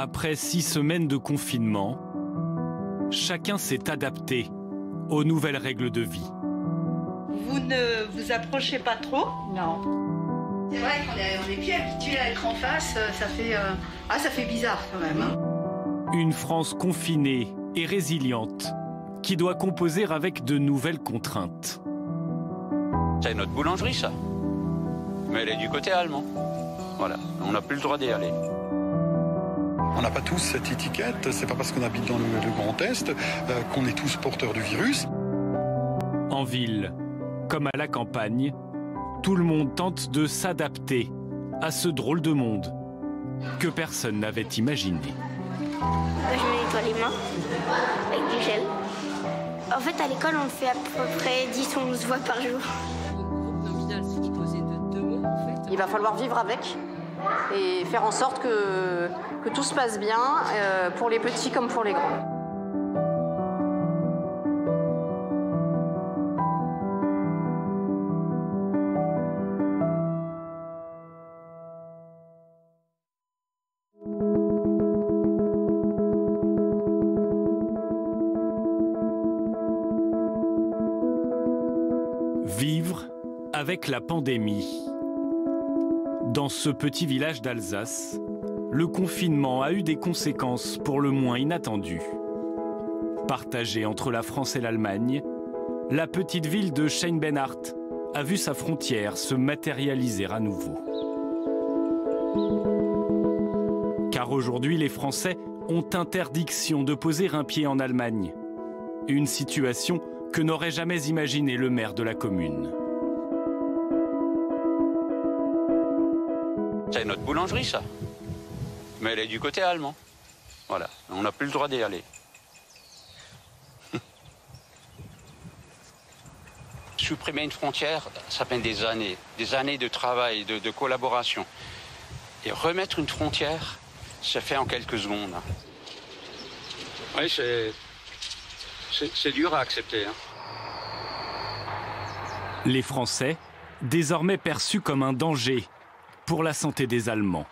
Après 6 semaines de confinement, chacun s'est adapté aux nouvelles règles de vie. Vous ne vous approchez pas trop? Non. C'est vrai qu'on est plus habitué à être en face, ça fait bizarre quand même. Hein. Une France confinée et résiliente qui doit composer avec de nouvelles contraintes. C'est notre boulangerie, ça. Mais elle est du côté allemand. Voilà, on n'a plus le droit d'y aller. On n'a pas tous cette étiquette, c'est pas parce qu'on habite dans le Grand Est qu'on est tous porteurs du virus. En ville, comme à la campagne, tout le monde tente de s'adapter à ce drôle de monde que personne n'avait imaginé. Je me nettoie les mains avec du gel. En fait, à l'école, on fait à peu près 10 ou 11 fois par jour. Il va falloir vivre avec et faire en sorte que tout se passe bien pour les petits comme pour les grands. Vivre avec la pandémie. Dans ce petit village d'Alsace, le confinement a eu des conséquences pour le moins inattendues. Partagée entre la France et l'Allemagne, la petite ville de Scheinbenhardt a vu sa frontière se matérialiser à nouveau. Car aujourd'hui, les Français ont interdiction de poser un pied en Allemagne. Une situation que n'aurait jamais imaginé le maire de la commune. C'est notre boulangerie, ça. Mais elle est du côté allemand. Voilà, on n'a plus le droit d'y aller. Supprimer une frontière, ça prend des années de travail, de collaboration. Et remettre une frontière, ça fait en quelques secondes. Oui, c'est dur à accepter. Hein. Les Français, désormais perçus comme un danger pour la santé des Allemands.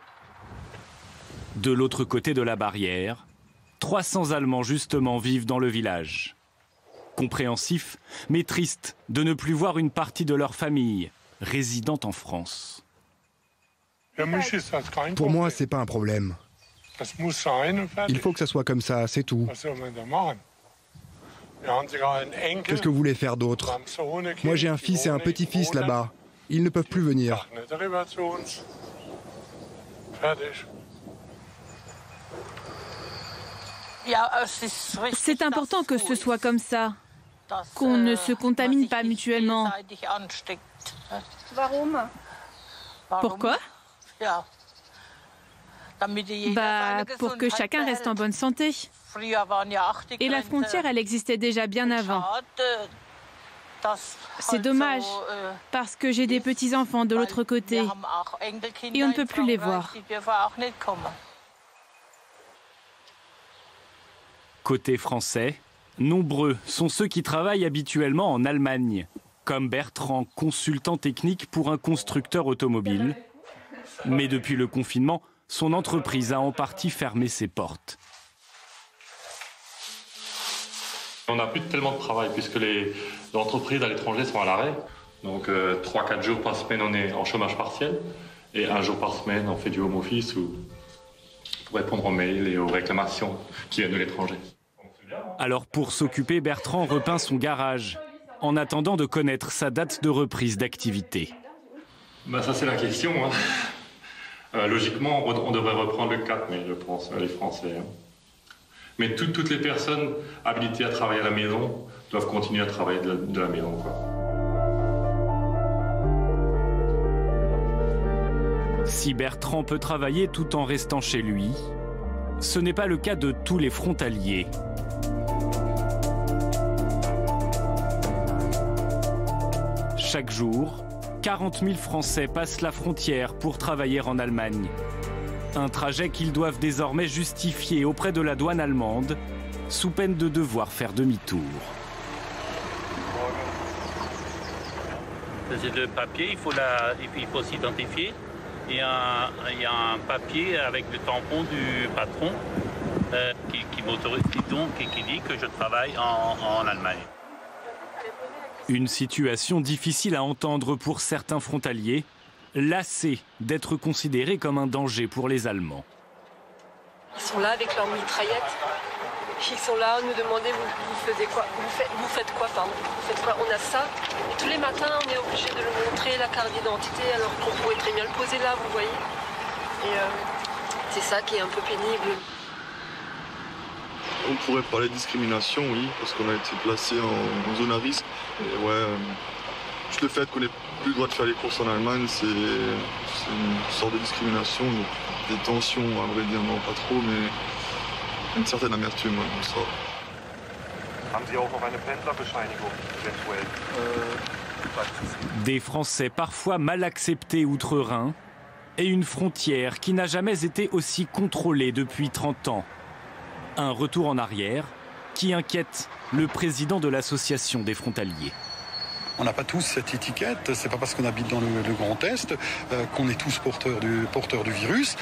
De l'autre côté de la barrière, 300 Allemands justement vivent dans le village. Compréhensifs, mais tristes de ne plus voir une partie de leur famille résidant en France. Pour moi, c'est pas un problème. Il faut que ça soit comme ça, c'est tout. Qu'est-ce que vous voulez faire d'autre? Moi, j'ai un fils et un petit-fils là-bas. Ils ne peuvent plus venir. C'est important que ce soit comme ça, qu'on ne se contamine pas mutuellement. Pourquoi? Pour que chacun reste en bonne santé. Et la frontière, elle existait déjà bien avant. C'est dommage, parce que j'ai des petits-enfants de l'autre côté, et on ne peut plus les voir. Côté français, nombreux sont ceux qui travaillent habituellement en Allemagne, comme Bertrand, consultant technique pour un constructeur automobile. Mais depuis le confinement, son entreprise a en partie fermé ses portes. On n'a plus tellement de travail puisque les entreprises à l'étranger sont à l'arrêt. Donc 3-4 jours par semaine, on est en chômage partiel. Et 1 jour par semaine, on fait du home office pour répondre aux mails et aux réclamations qui viennent de l'étranger. Alors pour s'occuper, Bertrand repeint son garage, en attendant de connaître sa date de reprise d'activité. Ça c'est la question. Hein. Logiquement, on devrait reprendre le 4 mai, je pense, les Français. Hein. Mais toutes les personnes habilitées à travailler à la maison doivent continuer à travailler de la maison, quoi. Si Bertrand peut travailler tout en restant chez lui, ce n'est pas le cas de tous les frontaliers. Chaque jour, 40 000 Français passent la frontière pour travailler en Allemagne. Un trajet qu'ils doivent désormais justifier auprès de la douane allemande, sous peine de devoir faire demi-tour. C'est le papier, il faut s'identifier. il y a un papier avec le tampon du patron qui m'autorise donc et qui dit que je travaille en Allemagne. Une situation difficile à entendre pour certains frontaliers, lassés d'être considérés comme un danger pour les Allemands. Ils sont là avec leurs mitraillettes. Ils sont là à nous demander vous faites quoi, on a ça. Et tous les matins, on est obligé de le montrer, la carte d'identité, alors qu'on pourrait très bien le poser là, vous voyez. Et c'est ça qui est un peu pénible. On pourrait parler de discrimination, oui, parce qu'on a été placé en zone à risque. Et ouais, juste le fait qu'on n'ait plus le droit de faire les courses en Allemagne, c'est une sorte de discrimination. Donc, des tensions, à vrai dire, non, pas trop, mais une certaine amertume, on sort. Des Français parfois mal acceptés outre-Rhin et une frontière qui n'a jamais été aussi contrôlée depuis 30 ans. Un retour en arrière qui inquiète le président de l'association des frontaliers. On n'a pas tous cette étiquette, c'est pas parce qu'on habite dans le Grand Est qu'on est tous porteurs du virus,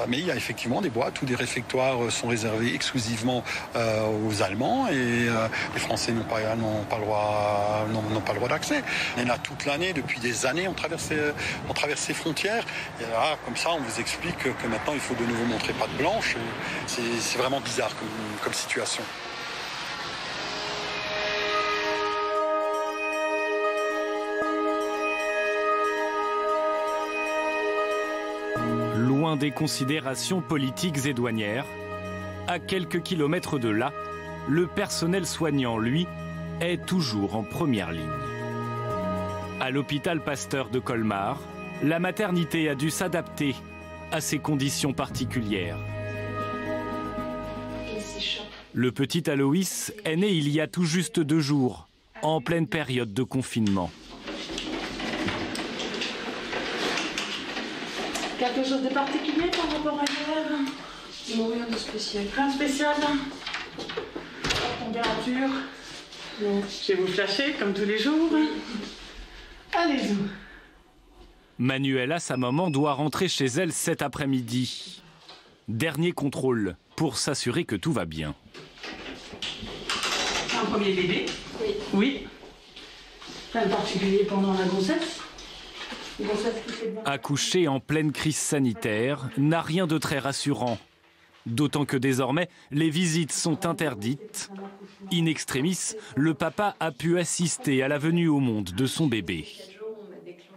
mais il y a effectivement des boîtes où des réfectoires sont réservés exclusivement aux Allemands et les Français n'ont pas le droit d'accès. On est là toute l'année, depuis des années, on traverse ces frontières, et là, comme ça, on vous explique que maintenant il faut de nouveau montrer patte blanche. C'est vraiment bizarre comme situation. Loin des considérations politiques et douanières, à quelques kilomètres de là, le personnel soignant, lui, est toujours en première ligne. À l'hôpital Pasteur de Colmar, la maternité a dû s'adapter à ces conditions particulières. Le petit Aloïs est né il y a tout juste 2 jours, en pleine période de confinement. Quelque chose de particulier par rapport à hier? Non, rien de spécial. Rien de spécial? Température? Non. Je vais vous flasher comme tous les jours. Oui. Allez-y. Manuela, sa maman, doit rentrer chez elle cet après-midi. Dernier contrôle pour s'assurer que tout va bien. Un premier bébé? Oui. Oui. Rien de particulier pendant la grossesse? Accoucher en pleine crise sanitaire n'a rien de très rassurant. D'autant que désormais, les visites sont interdites. In extremis, le papa a pu assister à la venue au monde de son bébé.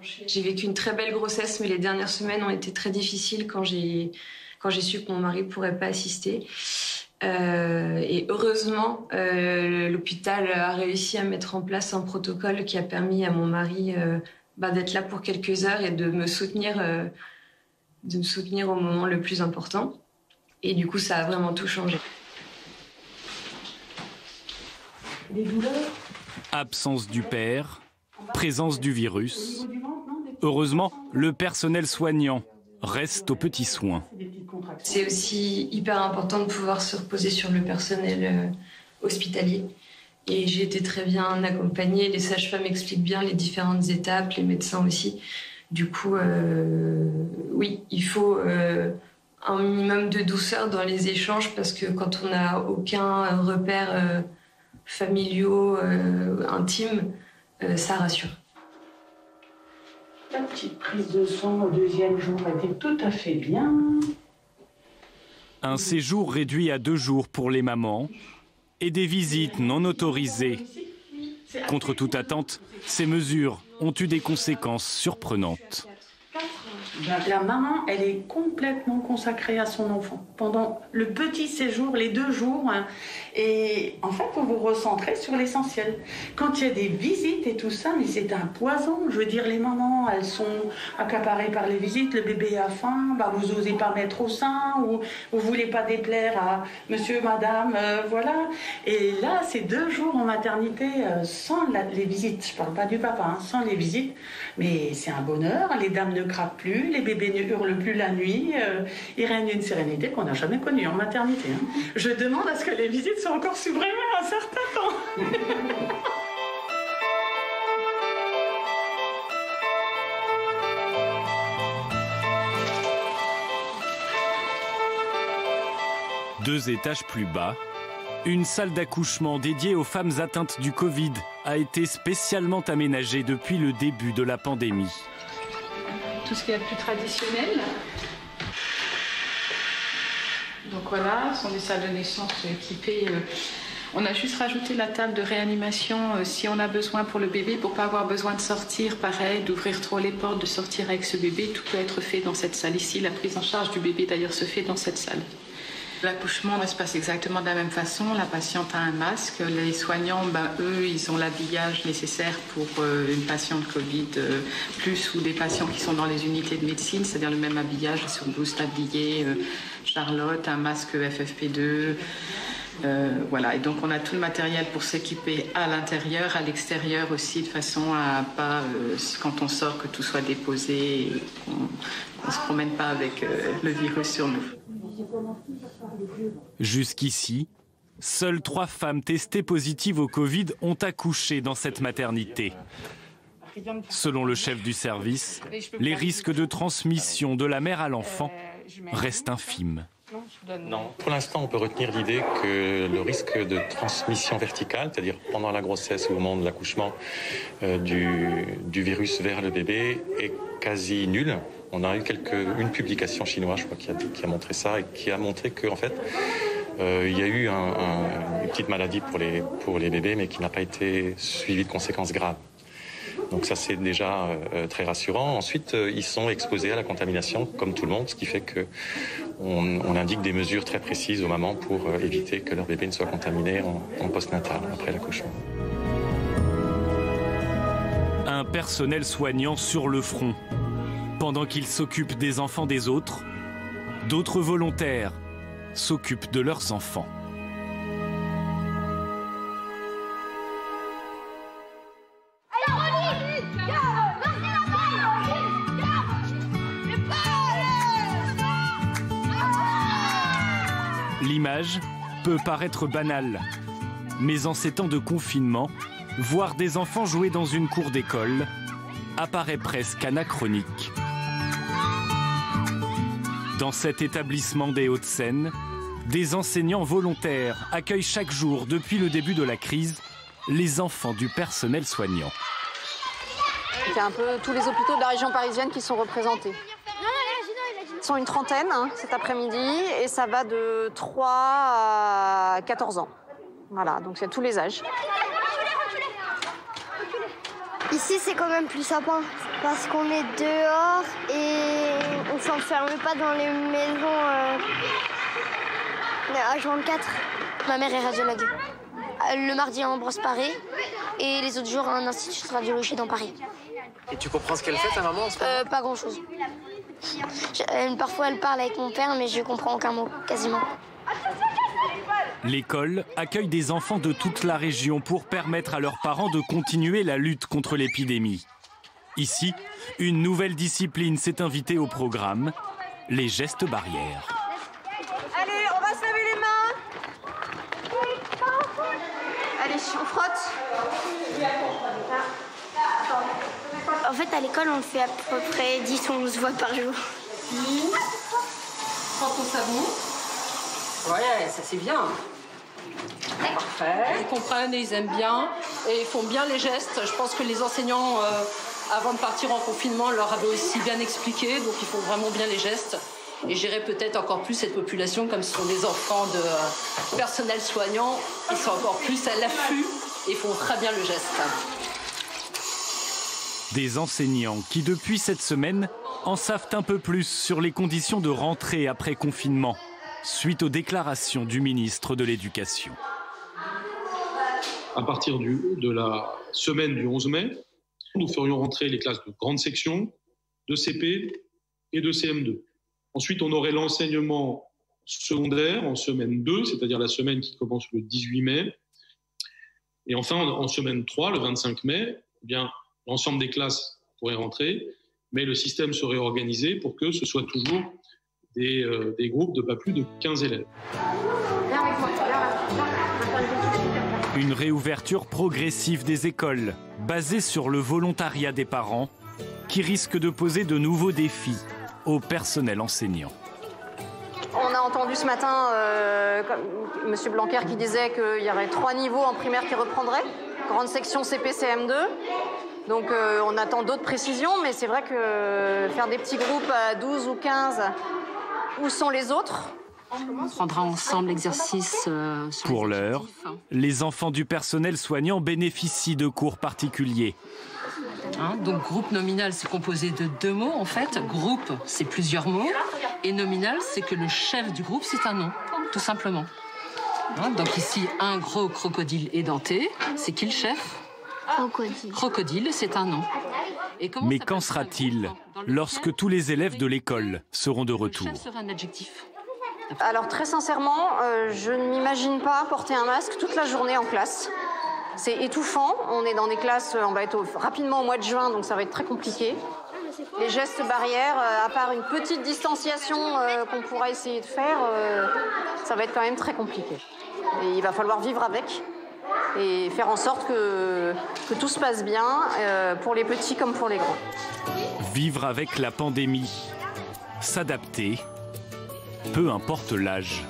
J'ai vécu une très belle grossesse, mais les dernières semaines ont été très difficiles quand j'ai su que mon mari ne pourrait pas assister. Et heureusement, l'hôpital a réussi à mettre en place un protocole qui a permis à mon mari d'être là pour quelques heures et de me soutenir au moment le plus important. Et du coup, ça a vraiment tout changé. Des douleurs? Absence du père, présence du virus. Heureusement, le personnel soignant reste aux petits soins. C'est aussi hyper important de pouvoir se reposer sur le personnel hospitalier. Et j'ai été très bien accompagnée. Les sages-femmes expliquent bien les différentes étapes, les médecins aussi. Du coup, oui, il faut un minimum de douceur dans les échanges parce que quand on n'a aucun repère familiaux, intime, ça rassure. La petite prise de sang au 2e jour était tout à fait bien. Un séjour réduit à 2 jours pour les mamans et des visites non autorisées. Contre toute attente, ces mesures ont eu des conséquences surprenantes. La maman, elle est complètement consacrée à son enfant pendant le petit séjour, les 2 jours. Et en fait, vous vous recentrez sur l'essentiel. Quand il y a des visites et tout ça, mais c'est un poison. Je veux dire, les mamans, elles sont accaparées par les visites. Le bébé a faim, vous n'osez pas mettre au sein, ou vous voulez pas déplaire à monsieur, madame, voilà. Et là, c'est 2 jours en maternité sans les visites. Je parle pas du papa, sans les visites. Mais c'est un bonheur. Les dames ne craquent plus, les bébés ne hurlent plus la nuit. Il règne une sérénité qu'on n'a jamais connue en maternité. Je demande à ce que les visites soient encore supprimées un certain temps. 2 étages plus bas, une salle d'accouchement dédiée aux femmes atteintes du Covid a été spécialement aménagée depuis le début de la pandémie. Tout ce qui est plus traditionnel. Donc voilà, ce sont des salles de naissance équipées. On a juste rajouté la table de réanimation si on a besoin pour le bébé, pour ne pas avoir besoin de sortir, pareil, d'ouvrir trop les portes, de sortir avec ce bébé. Tout peut être fait dans cette salle ici. La prise en charge du bébé d'ailleurs se fait dans cette salle. L'accouchement se passe exactement de la même façon. La patiente a un masque. Les soignants, eux, ils ont l'habillage nécessaire pour une patiente Covid plus ou des patients qui sont dans les unités de médecine, c'est-à-dire le même habillage, sur blouse tablier, Charlotte, un masque FFP2. Voilà, et donc on a tout le matériel pour s'équiper à l'intérieur, à l'extérieur aussi, de façon à pas, quand on sort, que tout soit déposé et qu'on ne se promène pas avec le virus sur nous. Jusqu'ici, seules 3 femmes testées positives au Covid ont accouché dans cette maternité. Selon le chef du service, les risques de transmission de la mère à l'enfant restent infimes. Non. Pour l'instant, on peut retenir l'idée que le risque de transmission verticale, c'est-à-dire pendant la grossesse ou au moment de l'accouchement du virus vers le bébé, est quasi nul. On a eu une publication chinoise, je crois, qui a montré ça et qui a montré qu'en fait, il y a eu une petite maladie pour les bébés, mais qui n'a pas été suivie de conséquences graves. Donc ça, c'est déjà très rassurant. Ensuite, ils sont exposés à la contamination, comme tout le monde, ce qui fait qu'on indique des mesures très précises aux mamans pour éviter que leur bébé ne soit contaminé en postnatal, après l'accouchement. Un personnel soignant sur le front. Pendant qu'ils s'occupent des enfants des autres, d'autres volontaires s'occupent de leurs enfants. L'image peut paraître banale, mais en ces temps de confinement, voir des enfants jouer dans une cour d'école apparaît presque anachronique. Dans cet établissement des Hauts-de-Seine, des enseignants volontaires accueillent chaque jour, depuis le début de la crise, les enfants du personnel soignant. Il y a un peu tous les hôpitaux de la région parisienne qui sont représentés. Ils sont une trentaine cet après-midi et ça va de 3 à 14 ans. Voilà, donc il y a tous les âges. Ici, c'est quand même plus sympa parce qu'on est dehors et on ne s'enferme pas dans les maisons H24. Ma mère est radiologue. Le mardi à Ambroise-Paré et les autres jours à un institut de radiologie dans Paris. Et tu comprends ce qu'elle fait, ta maman, en ce moment ? Pas grand-chose. Parfois, elle parle avec mon père, mais je comprends aucun mot, quasiment. L'école accueille des enfants de toute la région pour permettre à leurs parents de continuer la lutte contre l'épidémie. Ici, une nouvelle discipline s'est invitée au programme, les gestes barrières. Allez, on va se laver les mains. Allez, on frotte. En fait, à l'école, on fait à peu près 10 ou 11 fois par jour. Prends ton savon. Ouais, ça c'est bien. Parfait. Ils comprennent et ils aiment bien et ils font bien les gestes. Je pense que les enseignants, avant de partir en confinement, leur avaient aussi bien expliqué, donc ils font vraiment bien les gestes. Et gérer peut-être encore plus cette population, comme ce sont des enfants de personnel soignant, ils sont encore plus à l'affût et font très bien le geste. Des enseignants qui, depuis cette semaine, en savent un peu plus sur les conditions de rentrée après confinement, suite aux déclarations du ministre de l'Éducation. À partir de la semaine du 11 mai, nous ferions rentrer les classes de grande section, de CP et de CM2. Ensuite, on aurait l'enseignement secondaire en semaine 2, c'est-à-dire la semaine qui commence le 18 mai. Et enfin, en semaine 3, le 25 mai, eh bien, l'ensemble des classes pourraient rentrer, mais le système serait organisé pour que ce soit toujours des groupes de pas plus de 15 élèves. Une réouverture progressive des écoles, basée sur le volontariat des parents, qui risque de poser de nouveaux défis au personnel enseignant. On a a entendu ce matin M. Blanquer qui disait qu'il y aurait 3 niveaux en primaire qui reprendraient. Grande section CP, CM2. Donc on attend d'autres précisions, mais c'est vrai que faire des petits groupes à 12 ou 15, où sont les autres ? On prendra ensemble l'exercice. Pour l'heure, les enfants du personnel soignant bénéficient de cours particuliers. Donc groupe nominal, c'est composé de 2 mots en fait. Groupe, c'est plusieurs mots. Et nominal, c'est que le chef du groupe, c'est un nom, tout simplement. Donc ici, un gros crocodile édenté. C'est qui le chef ? Crocodile. Crocodile, c'est un nom. Mais qu'en sera-t-il lorsque tous les élèves de l'école seront de retour ? Le chef sera un adjectif. Alors très sincèrement, je ne m'imagine pas porter un masque toute la journée en classe. C'est étouffant, on est dans des classes, on va être rapidement au mois de juin, donc ça va être très compliqué. Les gestes barrières, à part une petite distanciation qu'on pourra essayer de faire, ça va être quand même très compliqué. Et il va falloir vivre avec et faire en sorte que tout se passe bien, pour les petits comme pour les grands. Vivre avec la pandémie, s'adapter, peu importe l'âge.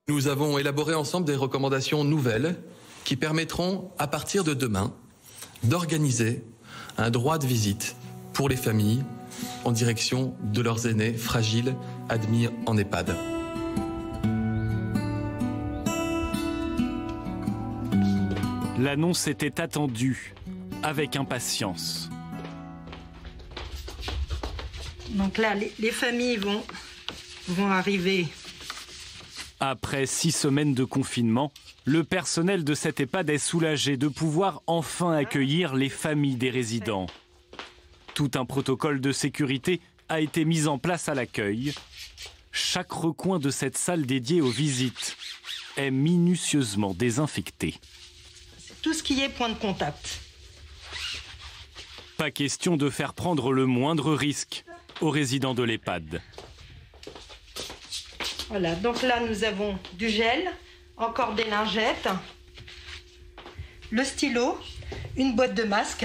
Nous avons élaboré ensemble des recommandations nouvelles qui permettront, à partir de demain, d'organiser un droit de visite pour les familles en direction de leurs aînés fragiles admis en EHPAD. L'annonce était attendue avec impatience. Donc là, les familles vont arriver. Après 6 semaines de confinement, le personnel de cette EHPAD est soulagé de pouvoir enfin accueillir les familles des résidents. Tout un protocole de sécurité a été mis en place à l'accueil. Chaque recoin de cette salle dédiée aux visites est minutieusement désinfecté. C'est tout ce qui est point de contact. Pas question de faire prendre le moindre risque aux résidents de l'EHPAD. Voilà, donc là nous avons du gel, encore des lingettes, le stylo, une boîte de masques,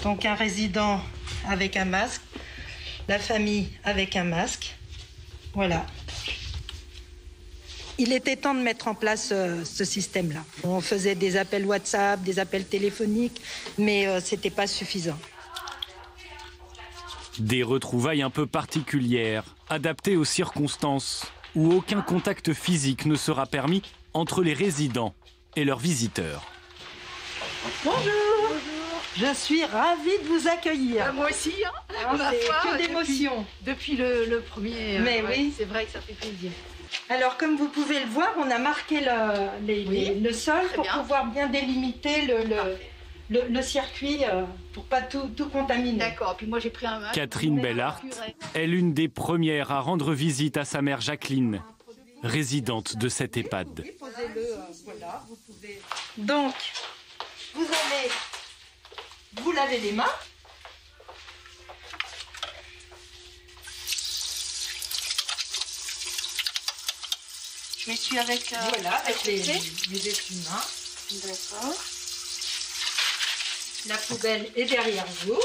donc un résident avec un masque, la famille avec un masque, voilà. Il était temps de mettre en place ce système-là. On faisait des appels WhatsApp, des appels téléphoniques, mais c'était pas suffisant. Des retrouvailles un peu particulières, adaptées aux circonstances, où aucun contact physique ne sera permis entre les résidents et leurs visiteurs. Bonjour. Bonjour. Je suis ravie de vous accueillir. Moi aussi, hein. C'est que d'émotion. Depuis le premier. Mais oui. C'est vrai que ça fait plaisir. Alors, comme vous pouvez le voir, on a marqué le sol pour pouvoir bien délimiter le circuit pour pas tout contaminer. D'accord, puis moi j'ai pris un masque. Catherine Bellart est l'une des premières à rendre visite à sa mère Jacqueline, résidente de cette EHPAD. Voilà, vous pouvez... Donc, vous allez vous laver les mains. Je m'essuie avec... voilà, avec les essuie-mains. D'accord. La poubelle est derrière vous.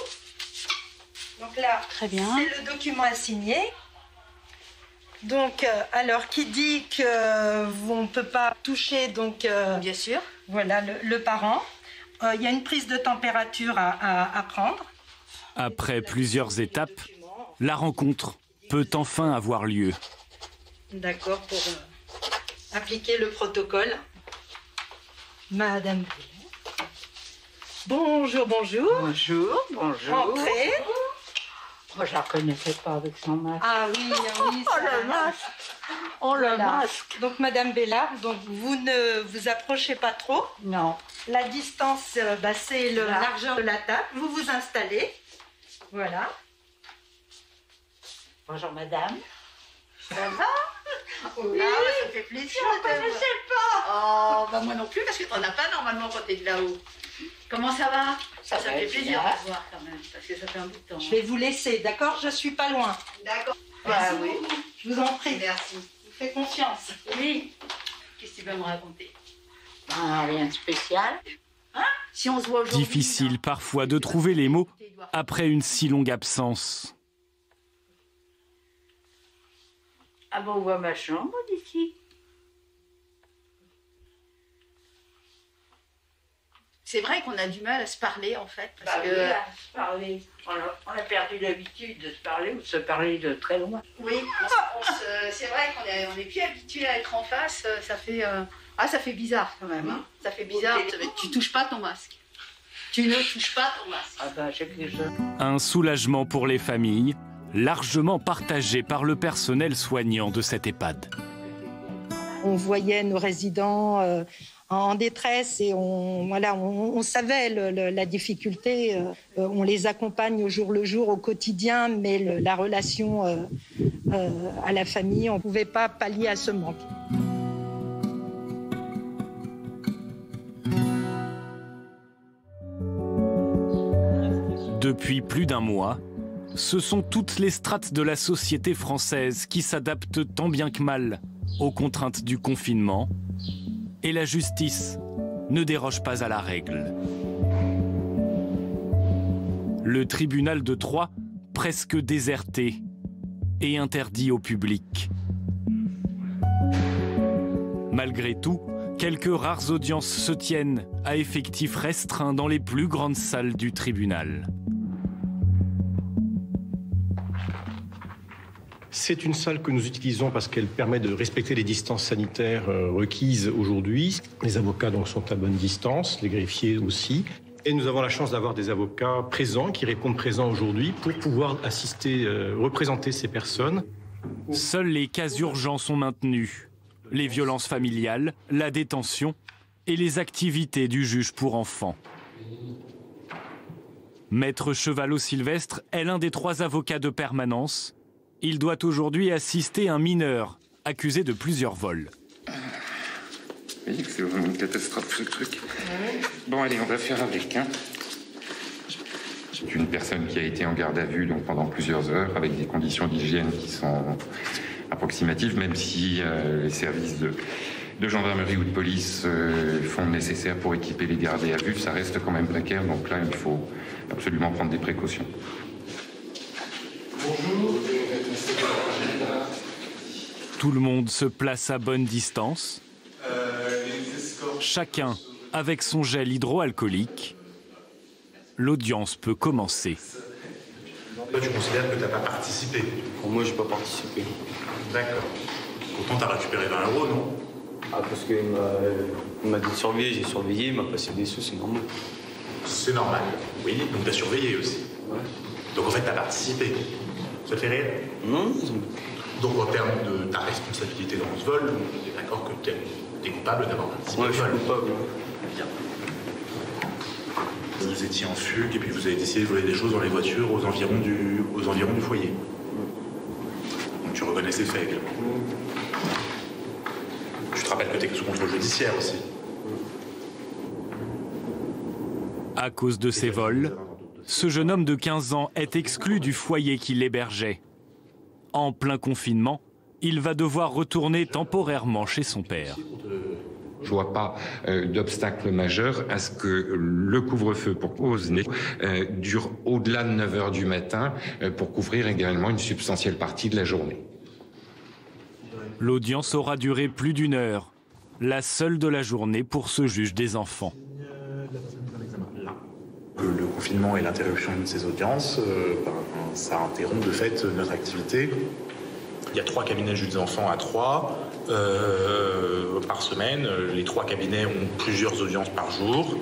Donc là, c'est le document à signer. Donc, alors, qui dit qu'on ne peut pas toucher, donc... bien sûr. Voilà, le parent. Il y a une prise de température à prendre. Après plusieurs étapes, la rencontre peut enfin avoir lieu. D'accord, pour appliquer le protocole. Madame... Bonjour, bonjour. Bonjour, bonjour. Entrez. Oh, je la connaissais pas avec son masque. Ah oui, oui. Oh, le masque. Oh, le masque. Donc, Madame Bellart, donc vous ne vous approchez pas trop. Non. La distance, c'est la largeur de la table. Vous vous installez. Voilà. Bonjour, madame. Ça va? Oui, ça fait plaisir. Je ne connaissais pas. Oh, bah moi non plus, parce qu'on n'a pas normalement quand t'es de là-haut. Comment ça va? Ça fait plaisir de te voir quand même, parce que ça fait un bout de temps. Je vais vous laisser, d'accord? Je suis pas loin. D'accord. Bah oui. Je vous en prie. Merci. Je vous fais confiance. Oui. Qu'est-ce que tu vas me raconter? Rien de spécial. Hein? Si on se voit aujourd'hui. Difficile parfois de trouver les mots après une si longue absence. Ah bon, on voit ma chambre d'ici. C'est vrai qu'on a du mal à se parler en fait. Parce que... oui, à se parler. On a perdu l'habitude de se parler ou de se parler de très loin. Oui, c'est vrai qu'on est plus habitué à être en face. Ça fait bizarre quand même. Hein. Ça fait bizarre. Tu touches pas ton masque. Tu ne touches pas ton masque. Ah bah, j'ai quelque chose. Un soulagement pour les familles, largement partagé par le personnel soignant de cette EHPAD. On voyait nos résidents en détresse et on savait la difficulté. On les accompagne au jour le jour, au quotidien, mais la relation à la famille, on ne pouvait pas pallier à ce manque. Depuis plus d'un mois, ce sont toutes les strates de la société française qui s'adaptent tant bien que mal aux contraintes du confinement, et la justice ne déroge pas à la règle. Le tribunal de Troyes, presque déserté et interdit au public. Malgré tout, quelques rares audiences se tiennent à effectifs restreints dans les plus grandes salles du tribunal. C'est une salle que nous utilisons parce qu'elle permet de respecter les distances sanitaires requises aujourd'hui. Les avocats donc sont à bonne distance, les greffiers aussi. Et nous avons la chance d'avoir des avocats présents, qui répondent présents aujourd'hui pour pouvoir assister, représenter ces personnes. Seuls les cas urgents sont maintenus. Les violences familiales, la détention et les activités du juge pour enfants. Maître Chevalot-Sylvestre est l'un des 3 avocats de permanence. Il doit aujourd'hui assister un mineur accusé de plusieurs vols. Vous voyez que c'est vraiment une catastrophe ce truc. Bon allez, on va faire avec. Hein. C'est une personne qui a été en garde à vue donc, pendant plusieurs heures avec des conditions d'hygiène qui sont approximatives, même si les services de gendarmerie ou de police font le nécessaire pour équiper les gardés à vue, ça reste quand même précaire, donc là il faut absolument prendre des précautions. Bonjour. Tout le monde se place à bonne distance. Chacun avec son gel hydroalcoolique. L'audience peut commencer. Toi, tu considères que tu n'as pas participé? Pour moi, je n'ai pas participé. D'accord. Pourtant, tu as récupéré 20 €, non? Ah, parce qu'il m'a dit de surveiller, j'ai surveillé, il m'a passé des sous, c'est normal. C'est normal, oui. Donc, tu as surveillé aussi. Ouais. Donc, en fait, tu as participé. Ça te fait rire? Non. Donc, en termes de ta responsabilité dans ce vol, on est d'accord que tu es coupable d'avoir participé au vol? Ouais, je suis coupable. Bien. Vous étiez en fugue et puis vous avez décidé de voler des choses dans les voitures aux environs du foyer. Donc, tu reconnais ces faits également. Tu te rappelles que tu es sous contrôle judiciaire aussi. À cause de ces vols, ce jeune homme de 15 ans est exclu du foyer qui l'hébergeait. En plein confinement, il va devoir retourner temporairement chez son père. Je ne vois pas d'obstacle majeur à ce que le couvre-feu pour Osnay dure au-delà de 9 h du matin pour couvrir également une substantielle partie de la journée. L'audience aura duré plus d'1 heure, la seule de la journée pour ce juge des enfants. Le confinement et l'interruption de ces audiences, ça interrompt de fait notre activité. Il y a 3 cabinets de juges des enfants à Troyes par semaine. Les 3 cabinets ont plusieurs audiences par jour.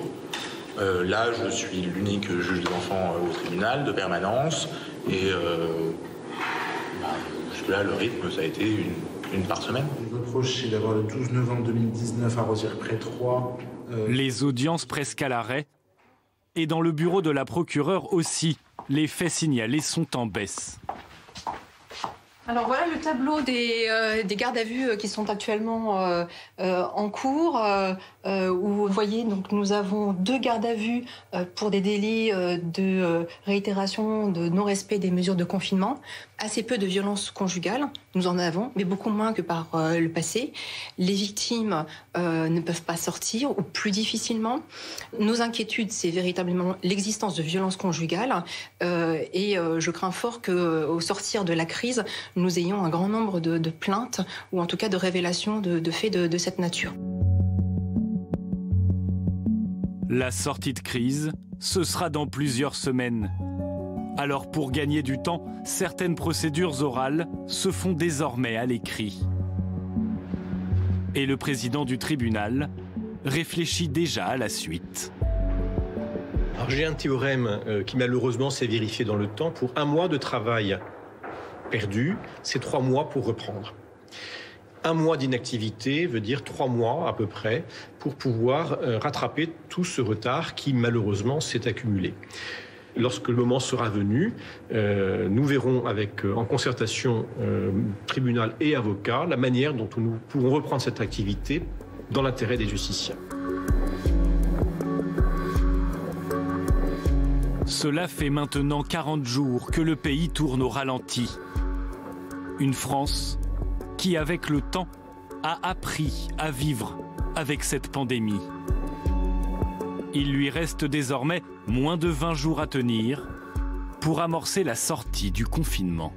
Là, je suis l'unique juge des enfants au tribunal de permanence. Et jusque-là, le rythme, ça a été une par semaine. Le reproche, c'est d'avoir le 12 novembre 2019 à Rosières-près-Troyes. Les audiences presque à l'arrêt. Et dans le bureau de la procureure aussi, les faits signalés sont en baisse. Alors voilà le tableau des gardes à vue qui sont actuellement en cours. Où vous voyez, donc, nous avons 2 gardes à vue pour des délits de réitération, de non-respect des mesures de confinement. assez peu de violences conjugales. Nous en avons, mais beaucoup moins que par le passé. Les victimes ne peuvent pas sortir ou plus difficilement. Nos inquiétudes, c'est véritablement l'existence de violences conjugales. Et je crains fort qu'au sortir de la crise, nous ayons un grand nombre de plaintes ou en tout cas de révélations de faits de cette nature. La sortie de crise, ce sera dans plusieurs semaines. Alors pour gagner du temps, certaines procédures orales se font désormais à l'écrit. Et le président du tribunal réfléchit déjà à la suite. Alors j'ai un théorème qui malheureusement s'est vérifié dans le temps. Pour 1 mois de travail perdu, c'est 3 mois pour reprendre. 1 mois d'inactivité veut dire 3 mois à peu près pour pouvoir rattraper tout ce retard qui malheureusement s'est accumulé. Lorsque le moment sera venu, nous verrons en concertation tribunal et avocat la manière dont nous pourrons reprendre cette activité dans l'intérêt des justiciables. Cela fait maintenant 40 jours que le pays tourne au ralenti. Une France qui, avec le temps, a appris à vivre avec cette pandémie. Il lui reste désormais moins de 20 jours à tenir pour amorcer la sortie du confinement.